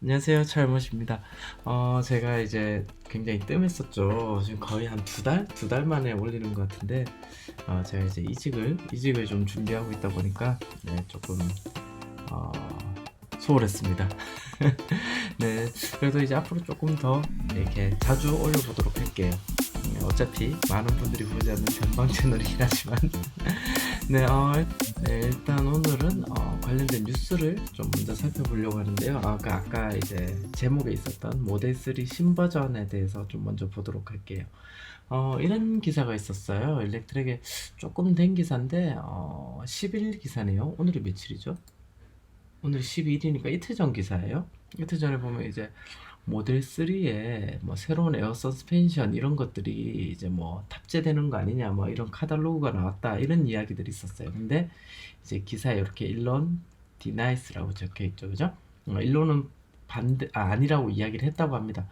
안녕하세요, 철못입니다. 제가 이제 굉장히 뜸했었죠. 지금 거의 한 두 달 만에 올리는 것 같은데, 제가 이제 이직을 좀 준비하고 있다 보니까, 네, 조금, 어, 소홀했습니다. 네, 그래도 이제 앞으로 조금 더 이렇게 자주 올려보도록 할게요. 어차피 많은 분들이 보지 않는 변방 채널이긴 하지만, 네, 네, 일단 오늘은 관련된 뉴스를 좀 먼저 살펴보려고 하는데요. 아까 이제 제목에 있었던 모델 3 신버전에 대해서 좀 먼저 보도록 할게요. 이런 기사가 있었어요. 일렉트랙에 조금 된 기사인데 10일 기사네요. 오늘이 며칠이죠? 오늘 12일이니까 이틀 전 기사예요. 이틀 전에 보면 이제 모델 3에 뭐 새로운 에어 서스펜션 이런 것들이 이제 뭐 탑재되는 거 아니냐 뭐 이런 카탈로그가 나왔다 이런 이야기들이 있었어요. 근데 이제 기사에 이렇게 일론 디나이스라고 적혀 있죠, 그죠? 일론은 아니라고 이야기를 했다고 합니다.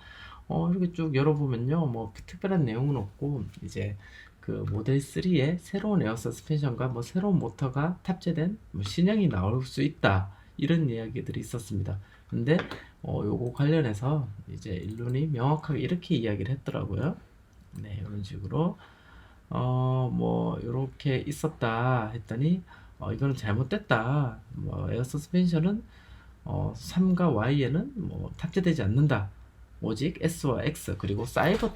이렇게 쭉 열어보면요, 뭐 특별한 내용은 없고 이제 그 모델 3에 새로운 에어 서스펜션과 뭐 새로운 모터가 탑재된 뭐 신형이 나올 수 있다 이런 이야기들이 있었습니다. 근데 요거 관련해서 이제 일론이 명확하게 이렇게 이야기를 했더라고요. 네, 이런 식으로 뭐 이렇게 있었다 했더니 이거는 잘못됐다. 뭐 에어 서스펜션은 3과 Y에는 뭐 탑재되지 않는다. 오직 S와 X 그리고 사이버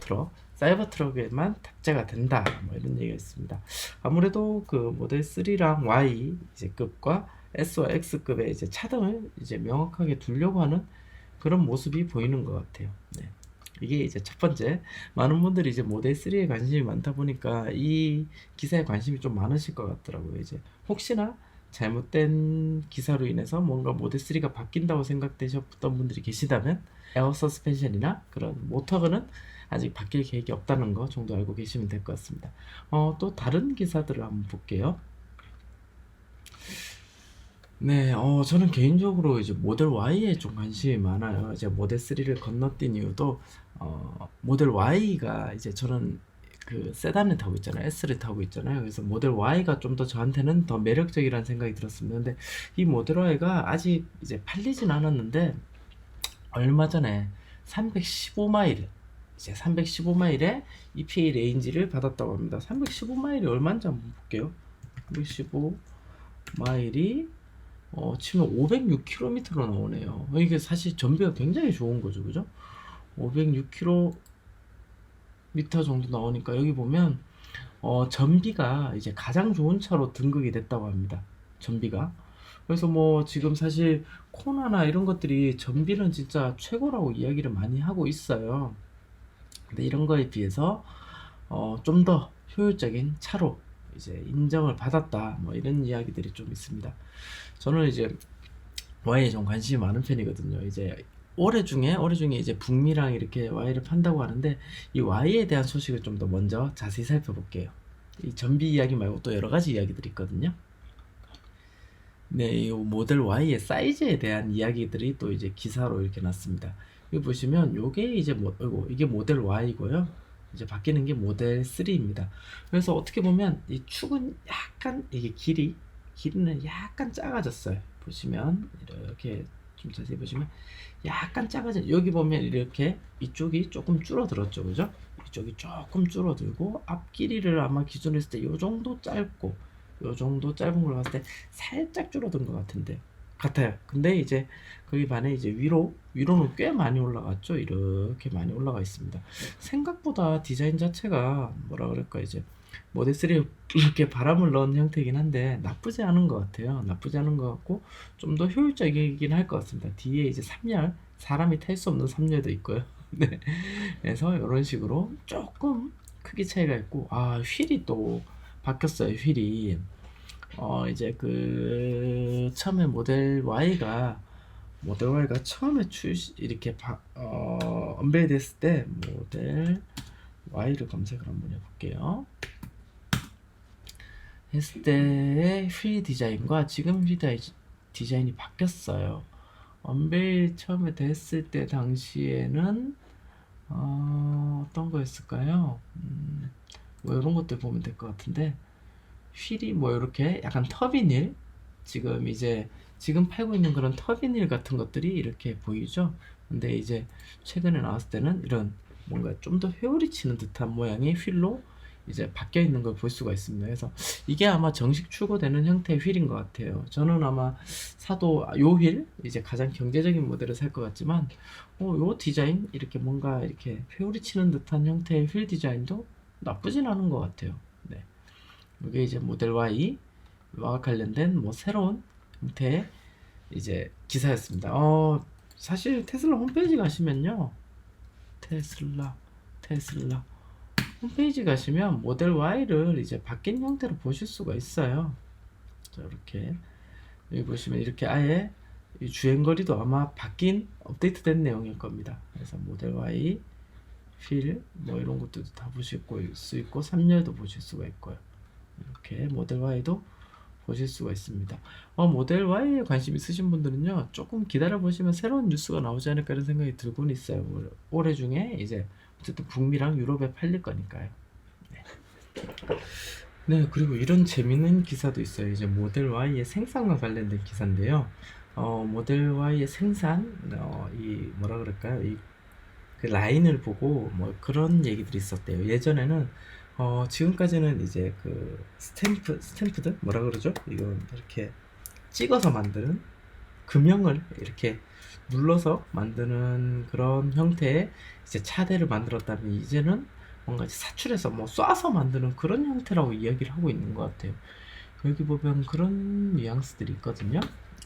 트럭에만 탑재가 된다. 뭐 이런 얘기가 있습니다. 아무래도 그 모델 3랑 Y 이제 급과 S와 X급의 이제 차등을 이제 명확하게 두려고 하는 그런 모습이 보이는 것 같아요. 네. 이게 이제 첫 번째, 많은 분들이 이제 모델 3에 관심이 많다 보니까 이 기사에 관심이 좀 많으실 것 같더라고요. 이제 혹시나 잘못된 기사로 인해서 뭔가 모델 3가 바뀐다고 생각되셨던 분들이 계시다면 에어 서스펜션이나 그런 모터는 아직 바뀔 계획이 없다는 거 정도 알고 계시면 될 것 같습니다. 또 다른 기사들을 한번 볼게요. 네, 저는 개인적으로 이제 모델 Y에 좀 관심이 많아요. 이제 모델 3를 건너뛴 이유도, 모델 Y가 이제 저는 그 세단을 타고 있잖아요. S를 타고 있잖아요. 그래서 모델 Y가 좀 더 저한테는 더 매력적이라는 생각이 들었습니다. 근데 이 모델 Y가 아직 이제 팔리진 않았는데, 얼마 전에 315마일, 이제 315마일에 EPA 레인지를 받았다고 합니다. 315마일이 얼마인지 한번 볼게요. 315마일이 치면 506km로 나오네요. 이게 사실 전비가 굉장히 좋은 거죠, 그죠? 506km 정도 나오니까 여기 보면 전비가 이제 가장 좋은 차로 등극이 됐다고 합니다. 전비가. 그래서 뭐 지금 사실 코나나 이런 것들이 전비는 진짜 최고라고 이야기를 많이 하고 있어요. 근데 이런 거에 비해서 좀 더 효율적인 차로 이제 인정을 받았다. 뭐 이런 이야기들이 좀 있습니다. 저는 이제 Y에 좀 관심이 많은 편이거든요. 이제 올해 중에 이제 북미랑 이렇게 Y를 판다고 하는데 이 Y에 대한 소식을 좀 더 먼저 자세히 살펴볼게요. 이 전비 이야기 말고 또 여러 가지 이야기들이 있거든요. 네, 이 모델 Y의 사이즈에 대한 이야기들이 또 이제 기사로 이렇게 났습니다. 여기 보시면 요게 이제 이게 모델 Y고요. 이제 바뀌는 게 모델 3입니다. 그래서 어떻게 보면 이 축은 약간 이게 길이는 약간 작아졌어요. 보시면 이렇게 좀 자세히 보시면 약간 작아져. 여기 보면 이렇게 이쪽이 조금 줄어들었죠, 그죠? 이쪽이 조금 줄어들고 앞 길이를 아마 기준으로 했을 때 요 정도 짧고 요 정도 짧은 걸 봤을 때 살짝 줄어든 것 같아요. 근데 이제 거기 반해 이제 위로는 꽤 많이 올라갔죠. 이렇게 많이 올라가 있습니다. 생각보다 디자인 자체가 뭐라 그럴까 이제 모델 3 이렇게 바람을 넣은 형태이긴 한데 나쁘지 않은 것 같아요. 나쁘지 않은 것 같고 좀 더 효율적이긴 할 것 같습니다. 뒤에 이제 3열 사람이 탈 수 없는 3열도 있고요. 네. 그래서 이런 식으로 조금 크기 차이가 있고 휠이 또 바뀌었어요. 휠이 이제 그 처음에 모델 Y가 처음에 이렇게 언베일 됐을 때 모델 Y를 검색을 한번 해볼게요. 했을 때의 휠 디자인과 지금 휠 디자인이 바뀌었어요. 언베일 처음에 됐을 때 당시에는 어떤 거였을까요? 뭐 이런 것들 보면 될 것 같은데 휠이 뭐 이렇게 약간 터비닐 지금 이제 지금 팔고 있는 그런 터빈휠 같은 것들이 이렇게 보이죠. 근데 이제 최근에 나왔을 때는 이런 뭔가 좀 더 회오리 치는 듯한 모양의 휠로 이제 바뀌어 있는 걸 볼 수가 있습니다. 그래서 이게 아마 정식 출고되는 형태의 휠인 것 같아요. 저는 아마 사도 요 휠 이제 가장 경제적인 모델을 살 것 같지만 요 디자인 이렇게 뭔가 이렇게 회오리 치는 듯한 형태의 휠 디자인도 나쁘진 않은 것 같아요. 네. 이게 이제 모델 Y와 관련된 뭐 새로운 형태의 이제 기사였습니다. 사실 테슬라 홈페이지 가시면요. 테슬라 홈페이지 가시면 모델 Y를 이제 바뀐 형태로 보실 수가 있어요. 자, 이렇게 여기 보시면 이렇게 아예 이 주행거리도 아마 바뀐 업데이트된 내용일 겁니다. 그래서 모델 Y 휠 뭐 이런 것들도 다 보실 수 있고 3열도 보실 수가 있고요. 이렇게 모델 Y도 보실 수가 있습니다. 모델 Y에 관심 있으신 분들은요, 조금 기다려 보시면 새로운 뉴스가 나오지 않을까 이런 생각이 들고는 있어요. 올해 중에 이제 어쨌든 북미랑 유럽에 팔릴 거니까요. 네. 네, 그리고 이런 재밌는 기사도 있어요. 이제 모델 Y의 생산과 관련된 기사인데요. 모델 Y의 생산, 이 뭐라 그럴까요? 그 라인을 보고 뭐 그런 얘기들이 있었대요. 예전에는 지금까지는 이제 그 스탬프드 뭐라 그러죠? 이건 이렇게 찍어서 만드는 금형을 이렇게 눌러서 만드는 그런 형태의 이제 차대를 만들었다면 이제는 뭔가 사출해서 뭐 쏴서 만드는 그런 형태라고 이야기를 하고 있는 것 같아요. 여기 보면 그런 뉘앙스들이 있거든요.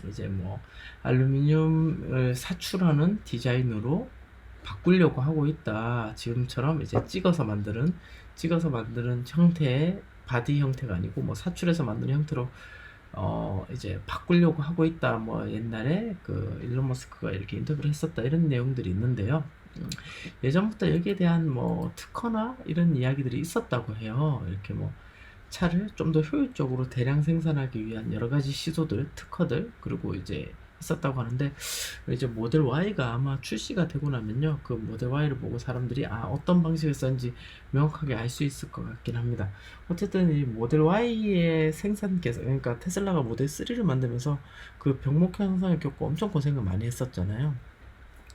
이제 뭐 알루미늄을 사출하는 디자인으로 바꾸려고 하고 있다. 지금처럼 이제 찍어서 만드는 형태의 바디 형태가 아니고 뭐 사출해서 만드는 형태로 이제 바꾸려고 하고 있다. 뭐 옛날에 그 일론 머스크가 이렇게 인터뷰를 했었다. 이런 내용들이 있는데요. 예전부터 여기에 대한 뭐 특허나 이런 이야기들이 있었다고 해요. 이렇게 뭐 차를 좀 더 효율적으로 대량 생산하기 위한 여러 가지 시도들, 특허들, 그리고 이제 있었다고 하는데, 이제 모델 Y가 아마 출시가 되고 나면요, 그 모델 Y를 보고 사람들이 어떤 방식을 썼는지 명확하게 알 수 있을 것 같긴 합니다. 어쨌든 이 모델 Y의 생산께서, 그러니까 테슬라가 모델 3를 만들면서 그 병목 현상을 겪고 엄청 고생을 많이 했었잖아요.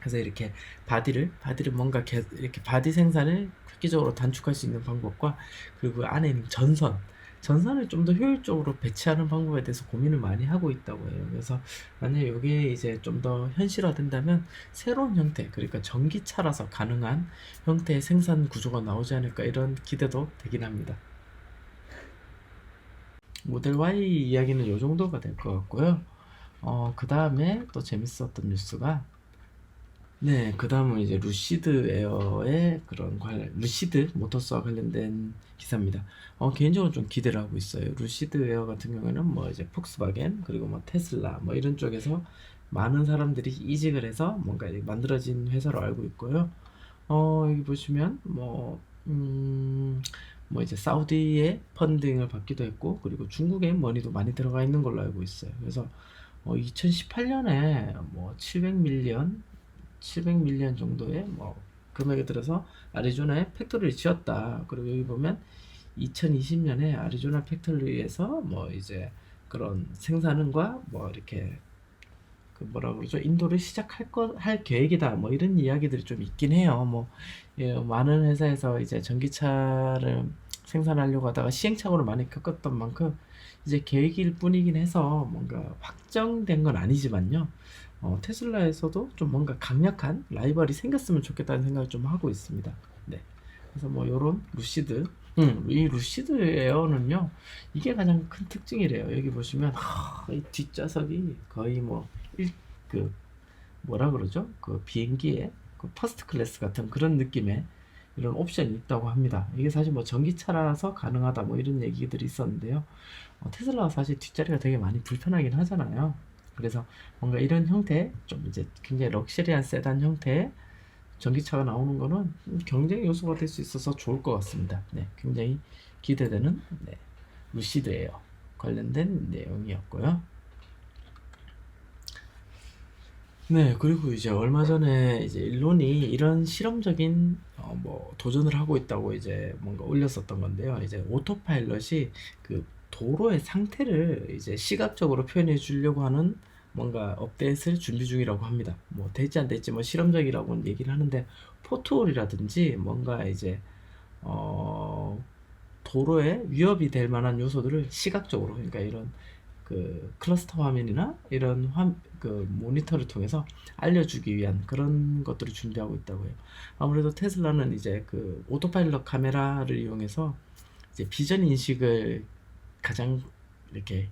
그래서 이렇게 바디를 뭔가 이렇게 바디 생산을 획기적으로 단축할 수 있는 방법과, 그리고 그 안에 있는 전선을 좀 더 효율적으로 배치하는 방법에 대해서 고민을 많이 하고 있다고 해요. 그래서 만약에 이게 이제 좀 더 현실화된다면 새로운 형태, 그러니까 전기차라서 가능한 형태의 생산 구조가 나오지 않을까 이런 기대도 되긴 합니다. 모델 Y 이야기는 이 정도가 될 것 같고요. 그 다음에 또 재밌었던 뉴스가, 네, 그 다음은 이제 루시드 에어의 루시드 모터스와 관련된 기사입니다. 개인적으로 좀 기대를 하고 있어요. 루시드 에어 같은 경우에는 뭐 이제 폭스바겐, 그리고 뭐 테슬라, 뭐 이런 쪽에서 많은 사람들이 이직을 해서 뭔가 만들어진 회사로 알고 있고요. 여기 보시면 뭐 이제 사우디의 펀딩을 받기도 했고, 그리고 중국의 머니도 많이 들어가 있는 걸로 알고 있어요. 그래서 2018년에 뭐 700밀리언 정도의 뭐 금액에 들어서 아리조나에 팩토리를 지었다. 그리고 여기 보면 2020년에 아리조나 팩토리에서 뭐 이제 그런 생산과 뭐 이렇게 그 뭐라 그러죠? 인도를 할 계획이다. 뭐 이런 이야기들이 좀 있긴 해요. 뭐 많은 회사에서 이제 전기차를 생산하려고 하다가 시행착오를 많이 겪었던 만큼 이제 계획일 뿐이긴 해서 뭔가 확정된 건 아니지만요. 테슬라에서도 좀 뭔가 강력한 라이벌이 생겼으면 좋겠다는 생각을 좀 하고 있습니다. 네. 그래서 뭐 요런 이 루시드 에어는요, 이게 가장 큰 특징이래요. 여기 보시면 이 뒷좌석이 거의 그 뭐라 그러죠? 그 비행기의 그 퍼스트 클래스 같은 그런 느낌의 이런 옵션이 있다고 합니다. 이게 사실 뭐 전기차라서 가능하다 뭐 이런 얘기들이 있었는데요. 테슬라가 사실 뒷자리가 되게 많이 불편하긴 하잖아요. 그래서 뭔가 이런 형태, 좀 이제 굉장히 럭셔리한 세단 형태의 전기차가 나오는 거는 경쟁 요소가 될 수 있어서 좋을 것 같습니다. 네, 굉장히 기대되는 루시드 에어 관련된 내용이었고요. 네, 그리고 이제 얼마 전에 이제 일론이 이런 실험적인 뭐 도전을 하고 있다고 이제 뭔가 올렸었던 건데요. 이제 오토파일럿이 그 도로의 상태를 이제 시각적으로 표현해 주려고 하는 뭔가 업데이트를 준비 중이라고 합니다. 뭐 될지 안 될지 뭐 실험적이라고는 얘기를 하는데 포트홀이라든지 뭔가 이제 어 도로에 위협이 될 만한 요소들을 시각적으로, 그러니까 이런 그 클러스터 화면이나 이런 그 모니터를 통해서 알려주기 위한 그런 것들을 준비하고 있다고 해요. 아무래도 테슬라는 이제 그 오토파일럿 카메라를 이용해서 이제 비전 인식을 가장 이렇게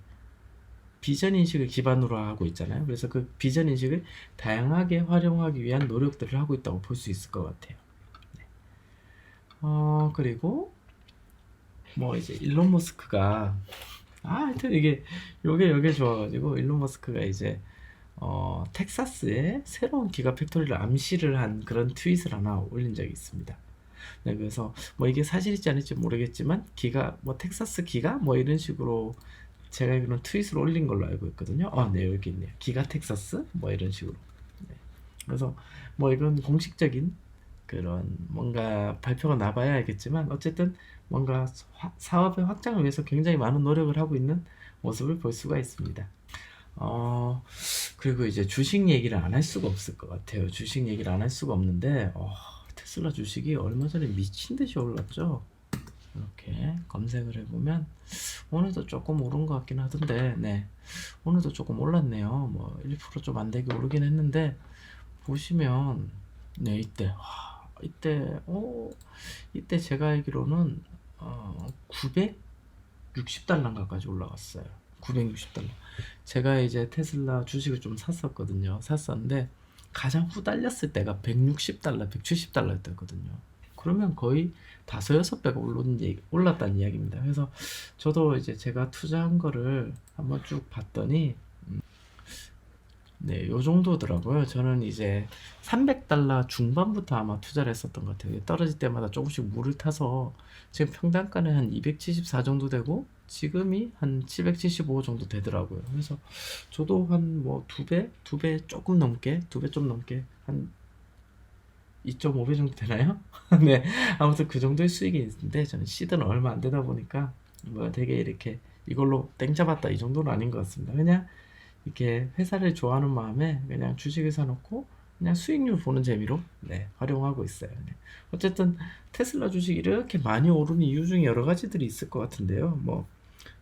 비전 인식을 기반으로 하고 있잖아요. 그래서 그 비전 인식을 다양하게 활용하기 위한 노력들을 하고 있다고 볼 수 있을 것 같아요. 네. 그리고 뭐 이제 일론 머스크가 하여튼 이게 요게 좋아가지고 일론 머스크가 이제 텍사스에 새로운 기가 팩토리를 암시를 한 그런 트윗을 하나 올린 적이 있습니다. 네, 그래서 뭐 이게 사실일지 아닐지 모르겠지만 기가 뭐 텍사스 기가 뭐 이런 식으로 제가 알기로는 트윗을 올린 걸로 알고 있거든요. 네, 여기 있네요. 기가 텍사스 뭐 이런 식으로. 네. 그래서 뭐 이건 공식적인 그런 뭔가 발표가 나봐야 알겠지만 어쨌든 뭔가 사업의 확장을 위해서 굉장히 많은 노력을 하고 있는 모습을 볼 수가 있습니다. 그리고 이제 주식 얘기를 안 할 수가 없을 것 같아요. 주식 얘기를 안 할 수가 없는데 테슬라 주식이 얼마 전에 미친 듯이 올랐죠. 이렇게 검색을 해보면 오늘도 조금 오른 것 같긴 하던데, 네, 오늘도 조금 올랐네요. 뭐 1% 좀 안 되게 오르긴 했는데 보시면 네, 이때 제가 알기로는 960달러인가까지 올라갔어요. 960달러. 제가 이제 테슬라 주식을 좀 샀었는데 가장 후달렸을 때가 160달러, 170달러였거든요. 그러면 거의 5-6배가 올랐다는 이야기입니다. 그래서 저도 이제 제가 투자한 거를 한번 쭉 봤더니 네, 요 정도더라고요. 저는 이제 300달러 중반부터 아마 투자를 했었던 것 같아요. 떨어질 때마다 조금씩 물을 타서 지금 평단가는 한 274 정도 되고 지금이 한 775 정도 되더라고요. 그래서 저도 한 뭐 두 배 조금 넘게, 두 배 좀 넘게 한 2.5배 정도 되나요? 네, 아무튼 그 정도의 수익이 있는데 저는 시드는 얼마 안 되다 보니까 뭐 되게 이렇게 이걸로 땡 잡았다 이 정도는 아닌 것 같습니다. 그냥 이렇게 회사를 좋아하는 마음에 그냥 주식을 사놓고 그냥 수익률 보는 재미로 네, 활용하고 있어요. 네. 어쨌든 테슬라 주식이 이렇게 많이 오른 이유 중에 여러 가지들이 있을 것 같은데요. 뭐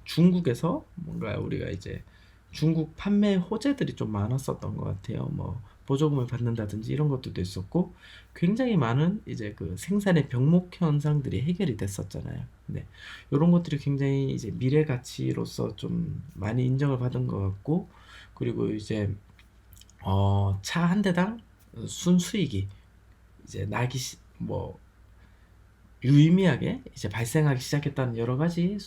중국에서 뭔가 우리가 이제 중국 판매 호재들이 좀 많았었던 것 같아요. 뭐 보조금을 받는다든지 이런 것들도 있었고 굉장히 많은 이제 그 생산의 병목 현상들이 해결이 됐었잖아요. 네. 이런 것들이 굉장히 이제 미래 가치로서 좀 많이 인정을 받은 것 같고 그리고 이제 차 한 대당 순수익이 이제 뭐 유의미하게 이제 발생하기 시작했다는 여러 가지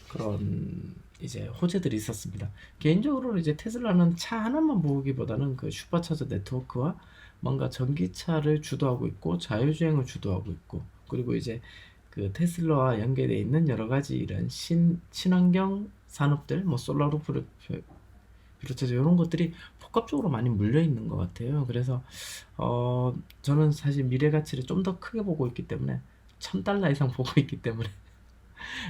그런 이제 호재들이 있었습니다. 개인적으로 이제 테슬라는 차 하나만 모으기보다는 그 슈퍼차저 네트워크와 뭔가 전기차를 주도하고 있고 자율주행을 주도하고 있고 그리고 이제 그 테슬라와 연계되어 있는 여러 가지 이런 친환경 산업들, 뭐 솔라루프를 비롯해서 이런 것들이 복합적으로 많이 물려 있는 것 같아요. 그래서 저는 사실 미래 가치를 좀 더 크게 보고 있기 때문에 1000달러 이상 보고 있기 때문에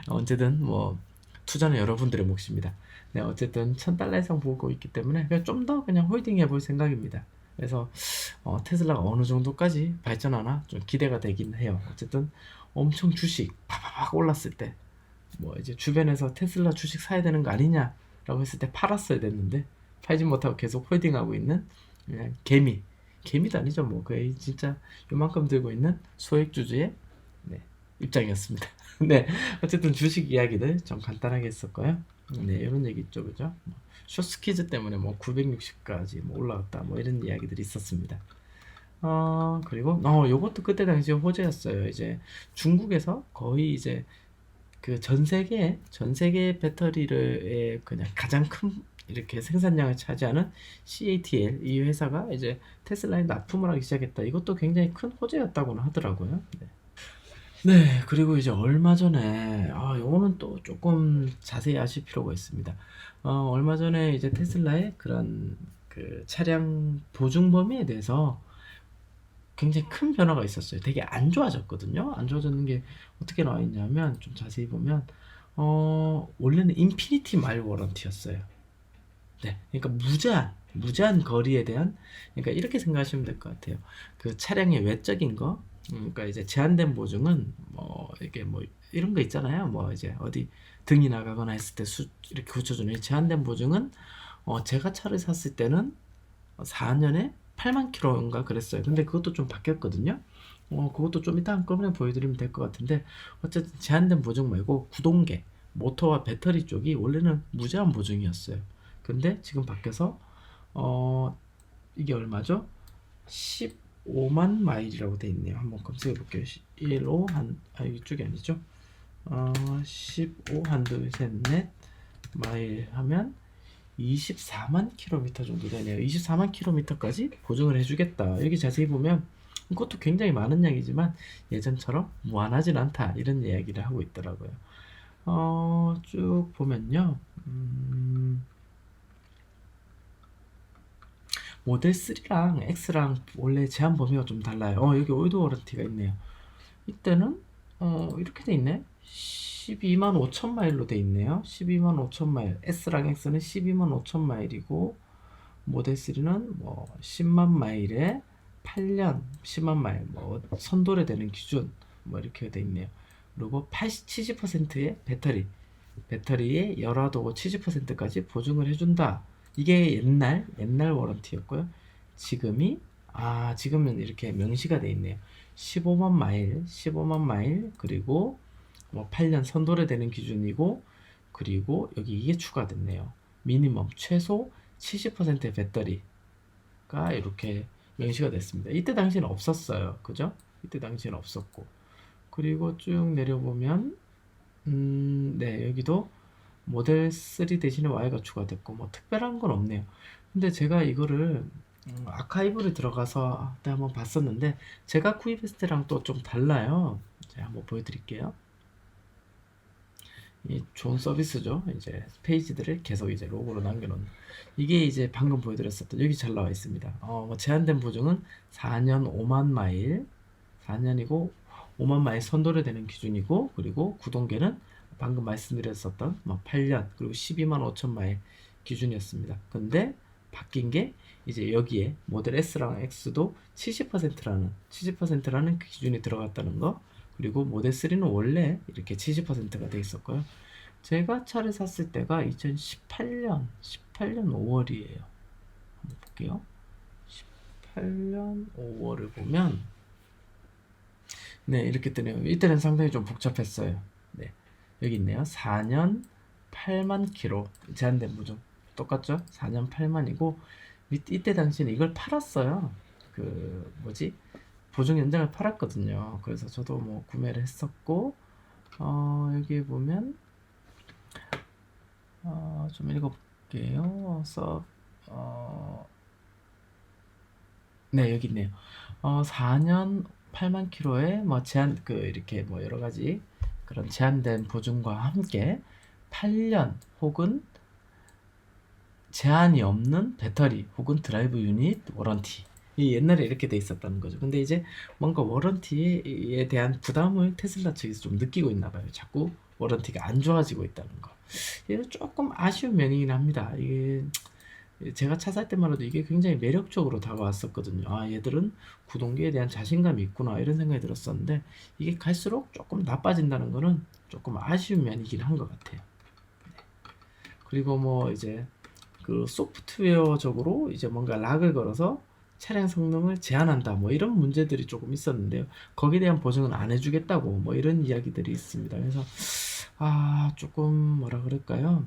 언제든 뭐 투자는 여러분들의 몫입니다. 네, 어쨌든 1000달러 이상 보고 있기 때문에 좀 더 그냥 홀딩 해볼 생각입니다. 그래서 테슬라가 어느 정도까지 발전하나 좀 기대가 되긴 해요. 어쨌든 엄청 주식 팍팍 올랐을 때 뭐 이제 주변에서 테슬라 주식 사야 되는 거 아니냐라고 했을 때 팔았어야 됐는데 팔지 못하고 계속 홀딩하고 있는 그냥 개미도 아니죠. 뭐 거의 진짜 요만큼 들고 있는 소액주주의 네, 입장이었습니다. 네, 어쨌든 주식 이야기들 좀 간단하게 했었고요. 네, 이런 얘기 있죠, 그죠? 쇼스퀴즈 때문에 뭐 960까지 뭐 올라갔다, 뭐 이런 이야기들이 있었습니다. 그리고 요것도 그때 당시 호재였어요. 이제 중국에서 거의 이제 그 전 세계 배터리를 그냥 가장 큰 이렇게 생산량을 차지하는 CATL 이 회사가 이제 테슬라에 납품을 하기 시작했다. 이것도 굉장히 큰 호재였다고는 하더라고요. 네. 네, 그리고 이제 얼마 전에, 요거는 또 조금 자세히 아실 필요가 있습니다. 얼마 전에 이제 테슬라의 그런 그 차량 보증 범위에 대해서 굉장히 큰 변화가 있었어요. 되게 안 좋아졌거든요. 안 좋아졌는 게 어떻게 나와 있냐면, 좀 자세히 보면, 원래는 인피니티 마일 워런티였어요. 네, 그러니까 무제한 거리에 대한, 그러니까 이렇게 생각하시면 될 것 같아요. 그 차량의 외적인 거, 그러니까 이제 제한된 보증은 뭐 이게 뭐 이런 거 있잖아요. 뭐 이제 어디 등이 나가거나 했을 때 이렇게 고쳐주는 이 제한된 보증은 제가 차를 샀을 때는 4년에 8만 킬로인가 그랬어요. 근데 그것도 좀 바뀌었거든요. 그것도 좀 이따 한꺼번에 보여드리면 될 것 같은데, 어쨌든 제한된 보증 말고 구동계, 모터와 배터리 쪽이 원래는 무제한 보증이었어요. 근데 지금 바뀌어서 이게 얼마죠? 15만 마일이라고 돼 있네요. 한번 검색해 볼게요. 15 이쪽이 아니죠? 15 한두 셋넷 마일 하면 24만 킬로미터 정도 되네요. 24만 킬로미터까지 보증을 해주겠다. 여기 자세히 보면 이것도 굉장히 많은 양이지만 예전처럼 무한하진 않다, 이런 이야기를 하고 있더라고요. 쭉 보면요. 모델 3랑 X랑 원래 제한 범위가 좀 달라요. 여기 올드 워런티가 있네요. 이때는 이렇게 돼 있네. 12만 5천 마일로 돼 있네요. 12만 5천 마일. S랑 X는 12만 5천 마일이고, 모델 3는 뭐 10만 마일에 8년 10만 마일, 뭐 선도래 되는 기준, 뭐 이렇게 돼 있네요. 그리고 70%의 배터리에 열화도고 70%까지 보증을 해준다. 이게 옛날 워런티였고요. 지금은 이렇게 명시가 돼 있네요. 15만 마일, 그리고 뭐 8년 선도래 되는 기준이고, 그리고 여기 이게 추가됐네요. 미니멈 최소 70%의 배터리가 이렇게 명시가 됐습니다. 이때 당시에는 없었어요. 그죠? 이때 당시에는 없었고. 그리고 쭉 내려보면 네, 여기도 모델 3 대신에 Y가 추가됐고, 뭐 특별한 건 없네요. 근데 제가 이거를 아카이브를 들어가서 그때 한번 봤었는데, 제가 구입했을 때랑 또 좀 달라요. 제가 한번 보여드릴게요. 이 좋은 서비스죠. 이제 페이지들을 계속 이제 로고로 남겨놓는, 이게 이제 방금 보여드렸었던, 여기 잘 나와 있습니다. 뭐 제한된 보증은 4년 5만 마일, 4년이고 5만 마일 선도래 되는 기준이고, 그리고 구동계는 방금 말씀드렸었던 뭐 8년, 그리고 12만 5천 마일 기준이었습니다. 근데 바뀐 게 이제 여기에 모델 S랑 X도 70%라는 그 기준이 들어갔다는 거, 그리고 모델 3는 원래 이렇게 70%가 돼 있었고요. 제가 차를 샀을 때가 2018년 5월이에요. 한번 볼게요. 18년 5월을 보면, 네, 이렇게 뜨네요. 이때는 상당히 좀 복잡했어요. 네, 여기 있네요. 4년 8만 킬로 제한된 보증 똑같죠? 4년 8만이고, 이때 당시는 이걸 팔았어요. 그 뭐지? 보증 연장을 팔았거든요. 그래서 저도 뭐 구매를 했었고, 여기 보면 좀 읽어볼게요. 네, 여기 있네요. 4년 8만 킬로에 뭐 이렇게 뭐 여러 가지 그런 제한된 보증과 함께 8년 혹은 제한이 없는 배터리 혹은 드라이브 유닛 워런티. 이 옛날에 이렇게 돼 있었다는 거죠. 근데 이제 뭔가 워런티에 대한 부담을 테슬라 측에서 좀 느끼고 있나 봐요. 자꾸 워런티가 안 좋아지고 있다는 거. 이게 조금 아쉬운 면이긴 합니다. 이게 제가 차 살 때만 해도 이게 굉장히 매력적으로 다가왔었거든요. 얘들은 구동계에 대한 자신감이 있구나, 이런 생각이 들었었는데, 이게 갈수록 조금 나빠진다는 거는 조금 아쉬운 면이긴 한 것 같아요. 그리고 뭐 이제 그 소프트웨어적으로 이제 뭔가 락을 걸어서 차량 성능을 제한한다, 뭐 이런 문제들이 조금 있었는데요. 거기에 대한 보증은 안 해주겠다고, 뭐 이런 이야기들이 있습니다. 그래서 조금 뭐라 그럴까요?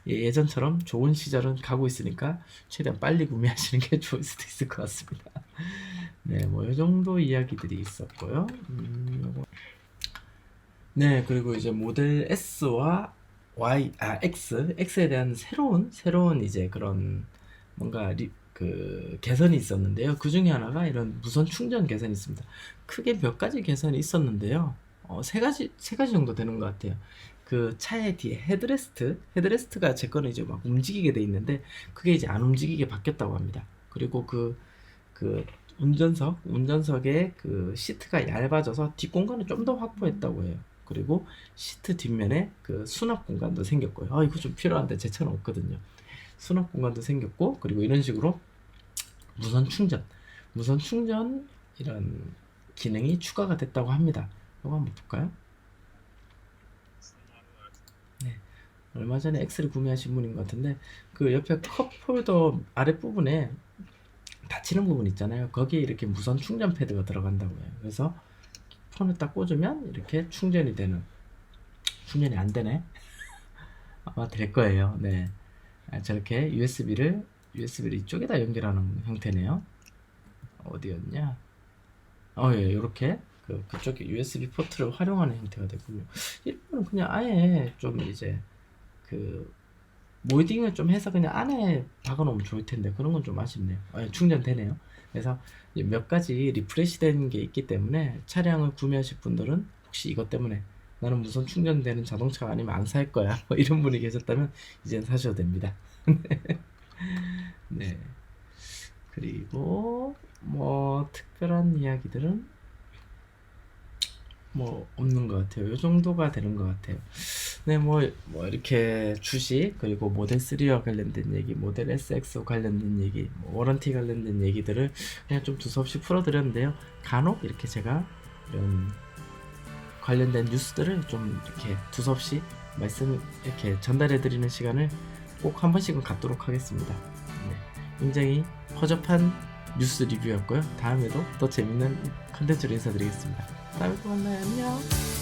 예전처럼 좋은 시절은 가고 있으니까 최대한 빨리 구매하시는 게 좋을 수도 있을 것 같습니다. 네, 뭐 이 정도 이야기들이 있었고요. 네, 그리고 이제 모델 S와 X에 대한 새로운 이제 그런 뭔가 그 개선이 있었는데요. 그 중에 하나가 이런 무선 충전 개선이 있습니다. 크게 몇 가지 개선이 있었는데요. 세 가지 정도 되는 것 같아요. 그 차의 뒤에 헤드레스트가 제 거는 이제 막 움직이게 돼 있는데, 그게 이제 안 움직이게 바뀌었다고 합니다. 그리고 그 운전석의 그 시트가 얇아져서 뒷공간을 좀 더 확보했다고 해요. 그리고 시트 뒷면에 그 수납 공간도 생겼고요. 이거 좀 필요한데 제 차는 없거든요. 수납 공간도 생겼고, 그리고 이런 식으로 무선 충전 이런 기능이 추가가 됐다고 합니다. 이거 한번 볼까요? 네. 얼마 전에 X를 구매하신 분인 것 같은데, 그 옆에 컵 홀더 아랫부분에 닫히는 부분 있잖아요. 거기에 이렇게 무선 충전 패드가 들어간다고 해요. 그래서 폰을 딱 꽂으면 이렇게 충전이 안 되네. 아마 될 거예요. 네. 저렇게 USB를 이쪽에다 연결하는 형태네요. 어디였냐? 예, 이렇게 그쪽 USB 포트를 활용하는 형태가 되고요. 일본은 그냥 아예 좀 이제 그 몰딩을 좀 해서 그냥 안에 박아놓으면 좋을 텐데, 그런 건 좀 아쉽네요. 충전되네요. 그래서 몇 가지 리프레시 된 게 있기 때문에 차량을 구매하실 분들은 혹시 이것 때문에 나는 무선 충전되는 자동차가 아니면 안 살 거야, 뭐 이런 분이 계셨다면 이젠 사셔도 됩니다. 네. 그리고 뭐 특별한 이야기들은 뭐 없는 것 같아요. 이 정도가 되는 것 같아요. 네, 뭐 이렇게 주식, 그리고 모델 3와 관련된 얘기, 모델 SX 관련된 얘기, 뭐 워런티 관련된 얘기들을 그냥 좀 두서없이 풀어드렸는데요. 간혹 이렇게 제가 이런 관련된 뉴스들을 좀 이렇게 두서없이 이렇게 전달해드리는 시간을 꼭 한 번씩은 갖도록 하겠습니다. 네, 굉장히 허접한 뉴스 리뷰였고요. 다음에도 더 재밌는 컨텐츠로 인사드리겠습니다. 다음에 또 만나요. 안녕.